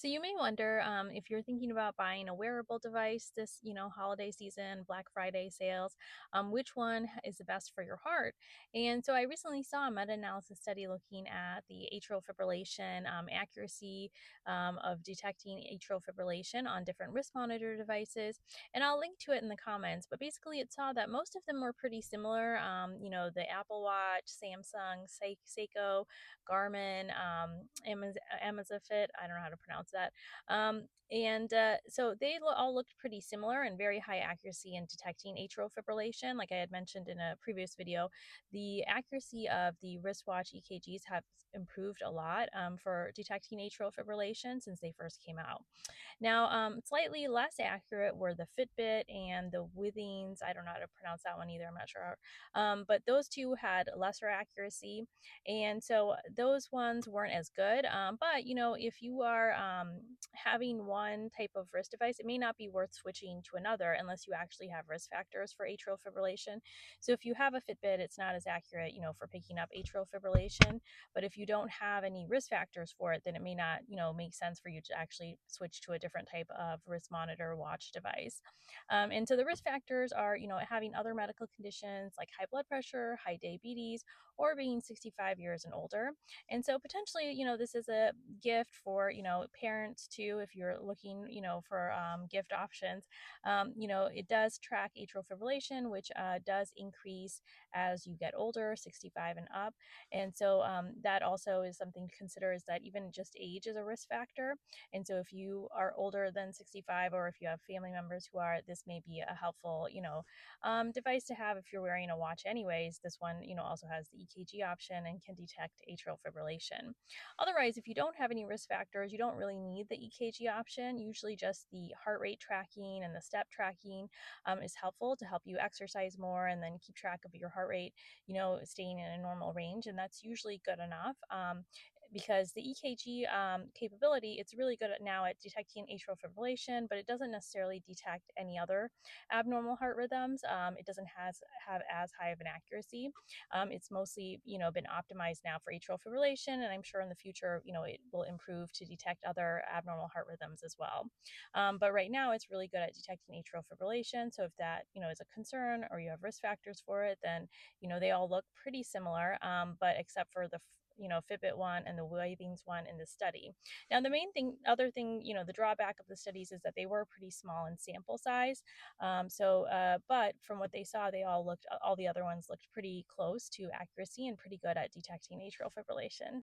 So you may wonder if you're thinking about buying a wearable device this, holiday season, Black Friday sales, which one is the best for your heart? And so I recently saw a meta-analysis study looking at the atrial fibrillation accuracy of detecting atrial fibrillation on different wrist monitor devices, and I'll link to it in the comments. But basically, it saw that most of them were pretty similar. The Apple Watch, Samsung, Seiko, Garmin, Amazfit. I don't know how to pronounce that. So they all looked pretty similar and very high accuracy in detecting atrial fibrillation. Like I had mentioned in a previous video, the accuracy of the wristwatch EKGs have improved a lot for detecting atrial fibrillation since they first came out. Now, slightly less accurate were the Fitbit and the Withings. I don't know how to pronounce that one either. I'm not sure. But those two had lesser accuracy. And so those ones weren't as good. But, if you are having one type of wrist device, it may not be worth switching to another unless you actually have risk factors for atrial fibrillation. So if you have a Fitbit, it's not as accurate, for picking up atrial fibrillation. But if you don't have any risk factors for it, then it may not, make sense for you to actually switch to a different type of wrist monitor watch device. And so the risk factors are, having other medical conditions like high blood pressure, high diabetes, or being 65 years and older. And so potentially, this is a gift for, parents too, if you're looking, for gift options. It does track atrial fibrillation, which does increase as you get older, 65 and up. And so that also is something to consider, is that even just age is a risk factor. And so if you are older than 65, or if you have family members who are, this may be a helpful, device to have if you're wearing a watch anyways. This one, also has the EKG option and can detect atrial fibrillation. Otherwise, if you don't have any risk factors, you don't really need the EKG option. Usually just the heart rate tracking and the step tracking is helpful to help you exercise more and then keep track of your heart rate, staying in a normal range. And that's usually good enough. Because the EKG capability, it's really good now at detecting atrial fibrillation, but it doesn't necessarily detect any other abnormal heart rhythms. It doesn't have as high of an accuracy. It's mostly, been optimized now for atrial fibrillation, and I'm sure in the future, it will improve to detect other abnormal heart rhythms as well. But right now, it's really good at detecting atrial fibrillation. So if that, is a concern or you have risk factors for it, then, they all look pretty similar, but except for the Fitbit one and the Withings one in the study. Now, the other thing, the drawback of the studies is that they were pretty small in sample size. But from what they saw, all the other ones looked pretty close to accuracy and pretty good at detecting atrial fibrillation.